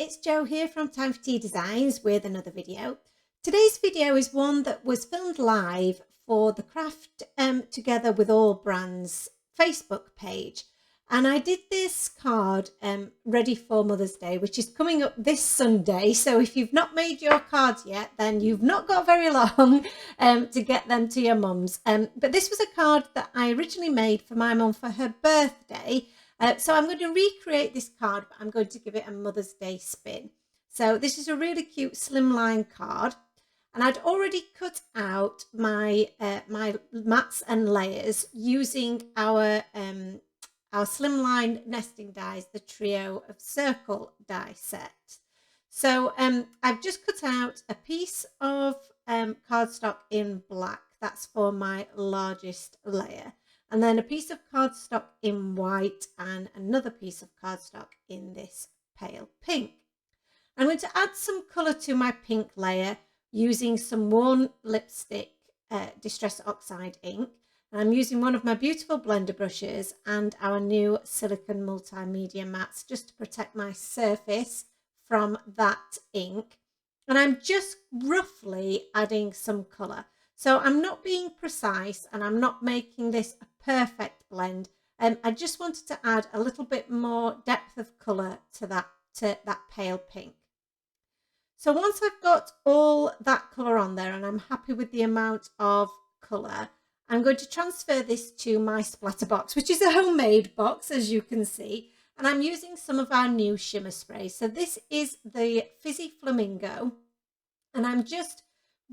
it's Jo here from Time for Tea Designs with another video. Today's video is one that was filmed live for the Craft Together with All Brands Facebook page. And I did this card ready for Mother's Day, which is coming up this Sunday. So if you've not made your cards yet, then you've not got very long to get them to your mums. But this was a card that I originally made for my mum for her birthday. So I'm going to recreate this card, but I'm going to give it a Mother's Day spin. So this is a really cute slimline card. And I'd already cut out my my mats and layers using our slimline nesting dies, the trio of circle die set. So I've just cut out a piece of cardstock in black. That's for my largest layer. And then a piece of cardstock in white and another piece of cardstock in this pale pink. I'm going to add some colour to my pink layer using some worn lipstick Distress Oxide ink. And I'm using one of my beautiful blender brushes and our new silicone multimedia mats just to protect my surface from that ink. And I'm just roughly adding some colour. So I'm not being precise and I'm not making this a perfect blend. I just wanted to add a little bit more depth of colour to that pale pink. So once I've got all that colour on there and I'm happy with the amount of colour, I'm going to transfer this to my splatter box, which is a homemade box, as you can see. And I'm using some of our new shimmer spray. So this is the Fizzy Flamingo. And I'm just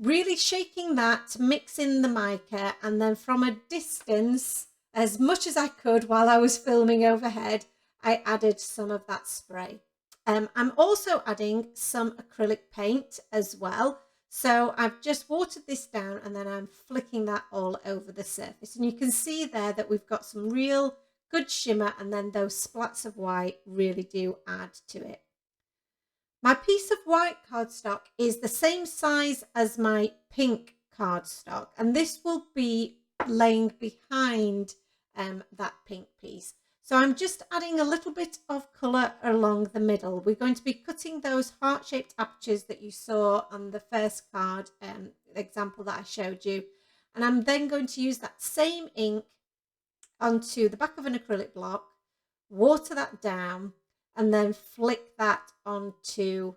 really shaking that, mixing the mica, and then from a distance, as much as I could while I was filming overhead, I added some of that spray. I'm also adding some acrylic paint as well. So I've just watered this down and then I'm flicking that all over the surface. And you can see there that we've got some real good shimmer, and then those splats of white really do add to it. My piece of white cardstock is the same size as my pink cardstock, and this will be laying behind that pink piece. So I'm just adding a little bit of colour along the middle. We're going to be cutting those heart-shaped apertures that you saw on the first card example that I showed you. And I'm then going to use that same ink onto the back of an acrylic block, water that down, and then flick that onto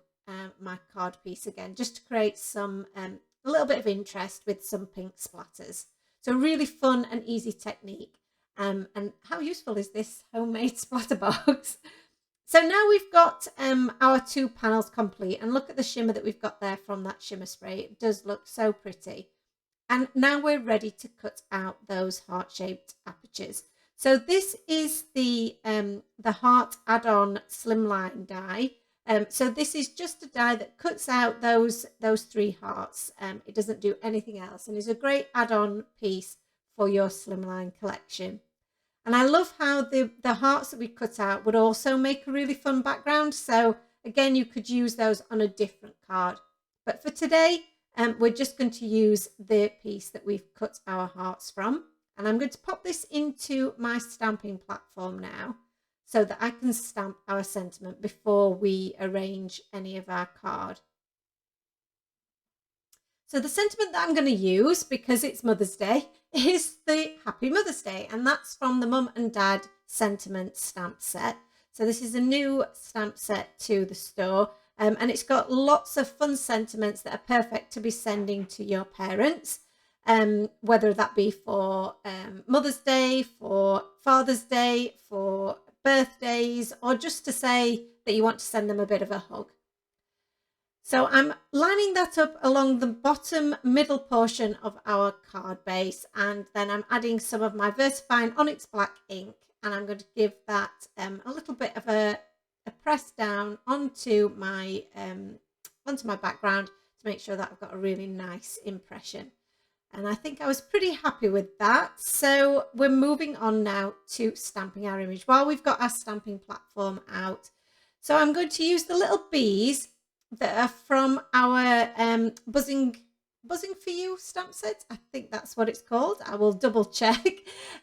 my card piece again, just to create some a little bit of interest with some pink splatters. So really fun and easy technique. And how useful is this homemade splatter box? So now we've got our two panels complete, and look at the shimmer that we've got there from that shimmer spray. It does look so pretty. And now we're ready to cut out those heart-shaped apertures. So this is the heart add-on slimline die. So this is just a die that cuts out those three hearts. It doesn't do anything else, and is a great add-on piece for your slimline collection. And I love how the hearts that we cut out would also make a really fun background. So again, you could use those on a different card. But for today, we're just going to use the piece that we've cut our hearts from. And I'm going to pop this into my stamping platform now so that I can stamp our sentiment before we arrange any of our card. So the sentiment that I'm going to use, because it's Mother's Day, is the Happy Mother's Day. And that's from the Mum and Dad Sentiment stamp set. So this is a new stamp set to the store. And it's got lots of fun sentiments that are perfect to be sending to your parents. Whether that be for Mother's Day, for Father's Day, for birthdays, or just to say that you want to send them a bit of a hug. So I'm lining that up along the bottom middle portion of our card base, and then I'm adding some of my VersaFine Onyx Black ink, and I'm going to give that a little bit of a press down onto my background to make sure that I've got a really nice impression. And I think I was pretty happy with that. So we're moving on now to stamping our image while we've got our stamping platform out. So I'm going to use the little bees that are from our Buzzing for You stamp set. I think that's what it's called. I will double check.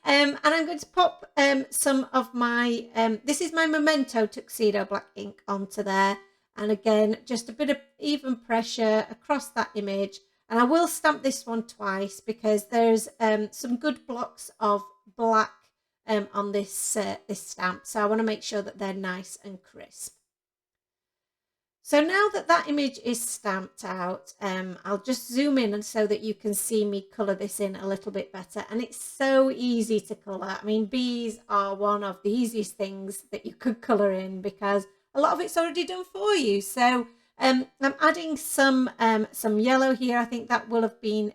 And I'm going to pop some of my, this is my Memento Tuxedo black ink onto there. And again, just a bit of even pressure across that image. And I will stamp this one twice because there's some good blocks of black on this this stamp. So I want to make sure that they're nice and crisp. So now that that image is stamped out, I'll just zoom in so that you can see me colour this in a little bit better. And it's so easy to colour. I mean, bees are one of the easiest things that you could colour in because a lot of it's already done for you. So I'm adding some yellow here. I think that will have been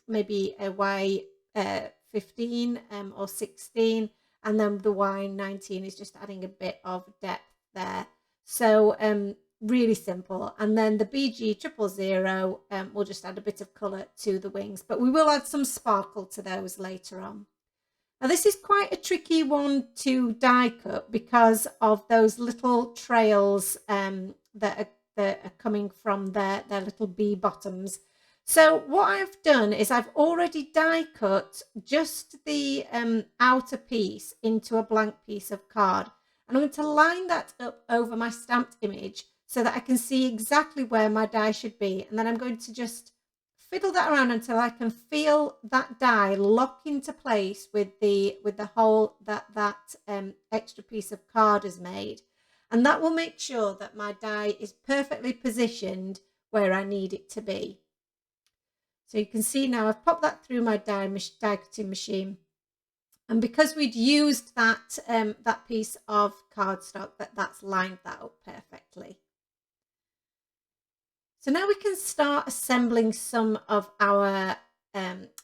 maybe a Y15 or 16. And then the Y19 is just adding a bit of depth there. So really simple. And then the BG 000 we'll just add a bit of colour to the wings, but we will add some sparkle to those later on. Now this is quite a tricky one to die cut because of those little trails that are coming from their little bee bottoms. So what I've done is I've already die cut just the outer piece into a blank piece of card. And I'm going to line that up over my stamped image so that I can see exactly where my die should be. And then I'm going to just fiddle that around until I can feel that die lock into place with the hole that extra piece of card has made. And that will make sure that my die is perfectly positioned where I need it to be. So you can see now I've popped that through my die cutting machine. And because we'd used that, that piece of cardstock, that's lined that up perfectly. So now we can start assembling some of our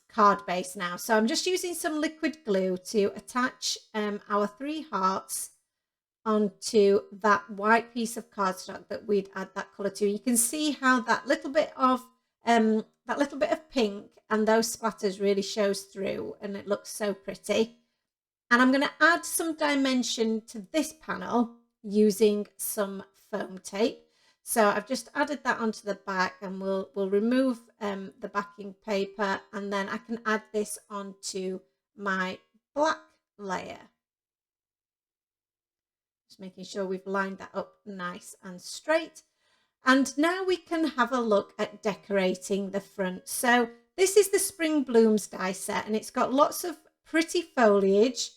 card base now. So I'm just using some liquid glue to attach our 3 hearts onto that white piece of cardstock that we'd add that colour to. You can see how that little bit of pink and those splatters really shows through, and it looks so pretty. And I'm going to add some dimension to this panel using some foam tape. So I've just added that onto the back, and we'll remove the backing paper, and then I can add this onto my black layer. Just making sure we've lined that up nice and straight. And now we can have a look at decorating the front. So this is the Spring Blooms die set, and it's got lots of pretty foliage.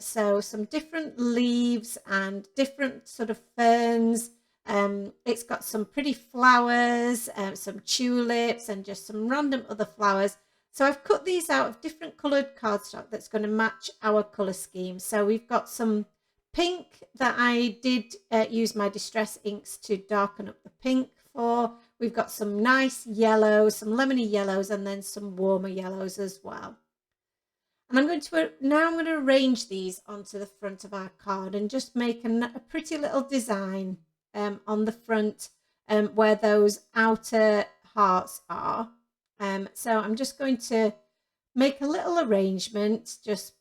So some different leaves and different sort of ferns. It's got some pretty flowers, some tulips, and just some random other flowers. So I've cut these out of different coloured cardstock that's going to match our colour scheme. So we've got some pink that I did use my distress inks to darken up the pink for. We've got some nice yellows, some lemony yellows, and then some warmer yellows as well. And I'm going to arrange these onto the front of our card and just make a pretty little design on the front where those outer hearts are. So I'm just going to make a little arrangement, just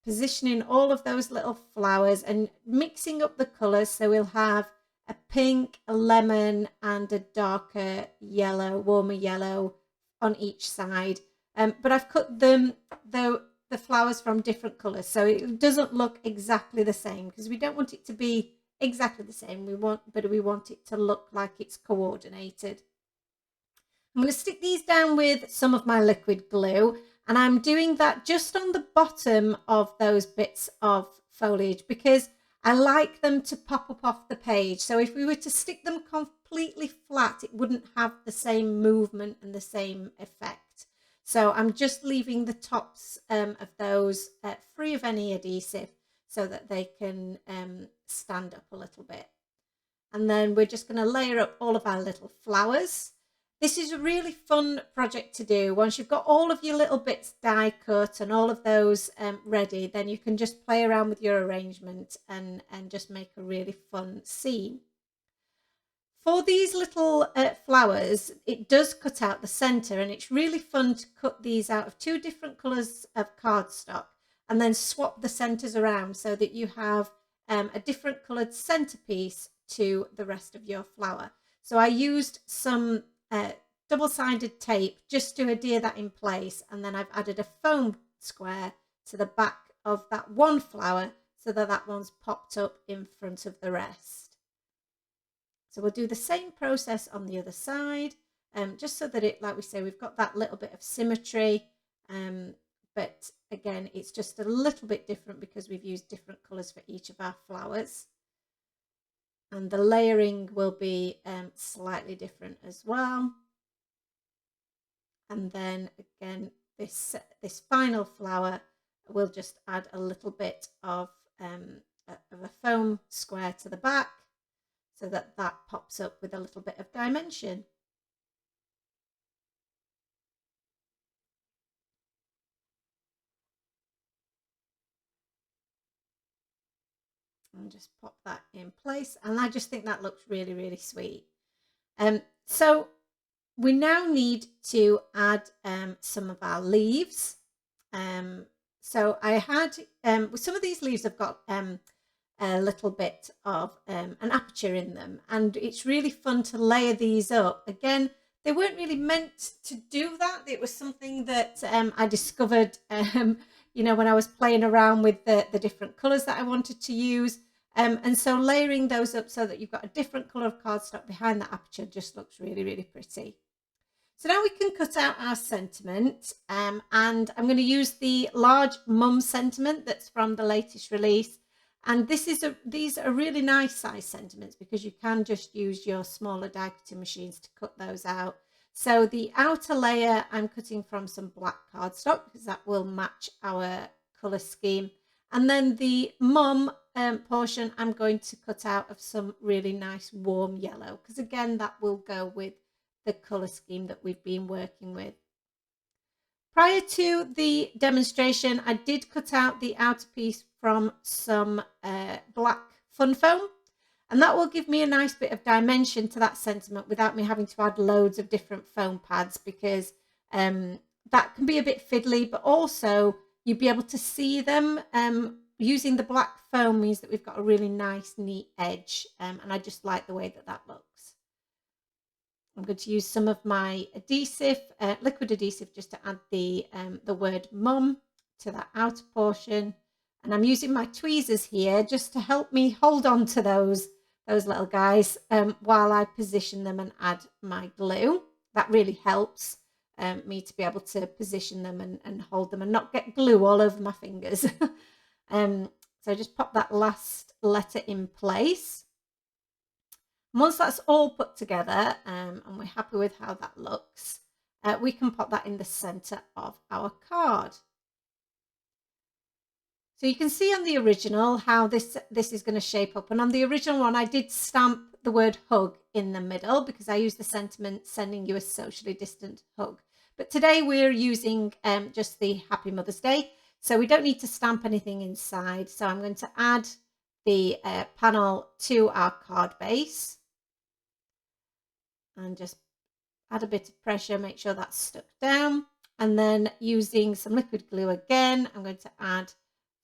positioning all of those little flowers and mixing up the colours. So we'll have a pink, a lemon, and a darker yellow, warmer yellow on each side. But I've cut the flowers from different colours, so it doesn't look exactly the same, because we don't want it to be exactly the same. We want it to look like it's coordinated. I'm going to stick these down with some of my liquid glue, and I'm doing that just on the bottom of those bits of foliage because I like them to pop up off the page. So if we were to stick them completely flat, it wouldn't have the same movement and the same effect. So I'm just leaving the tops of those free of any adhesive so that they can stand up a little bit. And then we're just going to layer up all of our little flowers. This is a really fun project to do. Once you've got all of your little bits die cut and all of those ready, then you can just play around with your arrangement and just make a really fun scene. For these little flowers, it does cut out the centre, and it's really fun to cut these out of 2 different colours of cardstock and then swap the centres around so that you have a different coloured centrepiece to the rest of your flower. So I used some double-sided tape just to adhere that in place, and then I've added a foam square to the back of that one flower so that that one's popped up in front of the rest. So we'll do the same process on the other side, just so that it, like we say, we've got that little bit of symmetry. But again, it's just a little bit different because we've used different colours for each of our flowers. And the layering will be slightly different as well. And then again, this final flower, we'll just add a little bit of a foam square to the back so that that pops up with a little bit of dimension. And just pop that in place. And I just think that looks really, really sweet. So we now need to add some of our leaves. So I had, with some of these leaves have got a little bit of an aperture in them, and it's really fun to layer these up. Again, they weren't really meant to do that. It was something that I discovered, you know, when I was playing around with the different colours that I wanted to use. And so layering those up so that you've got a different colour of cardstock behind that aperture just looks really, really pretty. So now we can cut out our sentiment, and I'm going to use the large mum sentiment that's from the latest release. And these are really nice size sentiments because you can just use your smaller die cutting machines to cut those out. So the outer layer I'm cutting from some black cardstock because that will match our colour scheme. And then the mum portion I'm going to cut out of some really nice warm yellow because again that will go with the colour scheme that we've been working with. Prior to the demonstration, I did cut out the outer piece from some black fun foam, and that will give me a nice bit of dimension to that sentiment without me having to add loads of different foam pads because that can be a bit fiddly, but also you'll be able to see them. Using the black foam means that we've got a really nice, neat edge, and I just like the way that that looks. I'm going to use some of my adhesive, liquid adhesive, just to add the word mum to that outer portion. And I'm using my tweezers here just to help me hold on to those little guys while I position them and add my glue. That really helps me to be able to position them and hold them and not get glue all over my fingers. So just pop that last letter in place. Once that's all put together and we're happy with how that looks, we can pop that in the center of our card. So you can see on the original how this is going to shape up. And on the original one, I did stamp the word hug in the middle because I used the sentiment sending you a socially distant hug. But today we're using just the Happy Mother's Day. So we don't need to stamp anything inside. So I'm going to add the panel to our card base. And just add a bit of pressure, make sure that's stuck down. And then using some liquid glue again, I'm going to add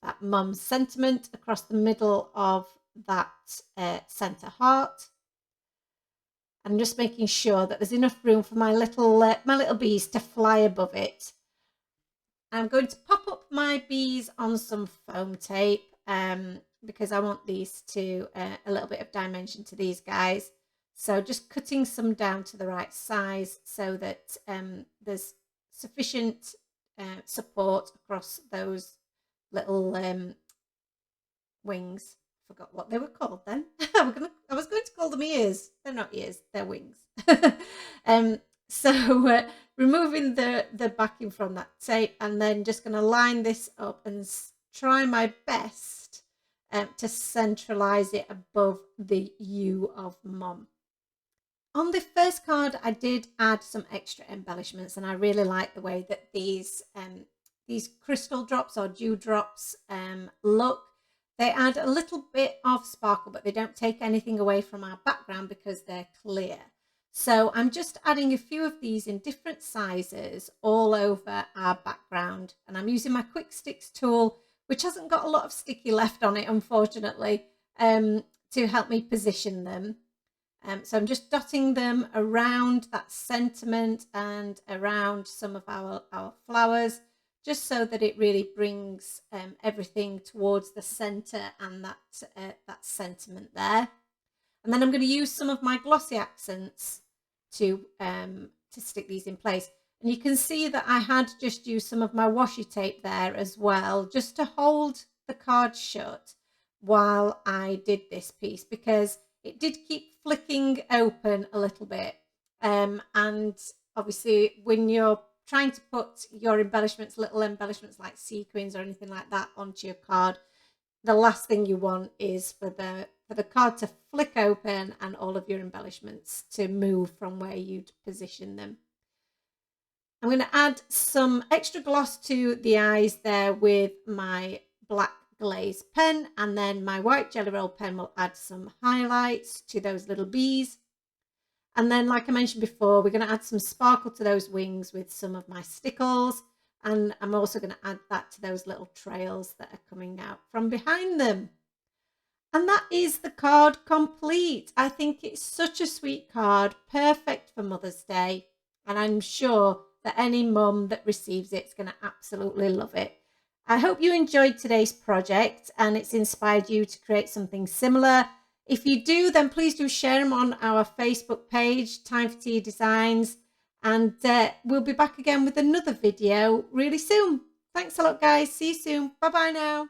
that mum sentiment across the middle of that center heart. And just making sure that there's enough room for my little bees to fly above it. I'm going to pop up my bees on some foam tape because I want these to a little bit of dimension to these guys. So just cutting some down to the right size so that there's sufficient support across those little wings. Forgot what they were called then. I was going to call them ears. They're not ears, they're wings. So removing the backing from that tape and then just going to line this up and try my best to centralize it above the U of mum. On the first card, I did add some extra embellishments, and I really like the way that these crystal drops or dew drops look. They add a little bit of sparkle, but they don't take anything away from our background because they're clear. So I'm just adding a few of these in different sizes all over our background, and I'm using my Quick Sticks tool, which hasn't got a lot of sticky left on it, unfortunately, to help me position them. So I'm just dotting them around that sentiment and around some of our flowers, just so that it really brings everything towards the center and that sentiment there. And then I'm going to use some of my glossy accents to stick these in place. And you can see that I had just used some of my washi tape there as well, just to hold the card shut while I did this piece, because it did keep flicking open a little bit. And obviously when you're trying to put your embellishments, little embellishments like sequins or anything like that onto your card, the last thing you want is for the card to flick open and all of your embellishments to move from where you'd position them. I'm going to add some extra gloss to the eyes there with my black glaze pen, and then my white Jelly Roll pen will add some highlights to those little bees. And then, like I mentioned before, we're going to add some sparkle to those wings with some of my stickles, and I'm also going to add that to those little trails that are coming out from behind them. And that is the card complete. I think it's such a sweet card, perfect for Mother's Day, and I'm sure that any mum that receives it is going to absolutely love it. I hope you enjoyed today's project and it's inspired you to create something similar. If you do, then please do share them on our Facebook page, Time for Tea Designs, and we'll be back again with another video really soon. Thanks a lot, guys. See you soon. Bye-bye now.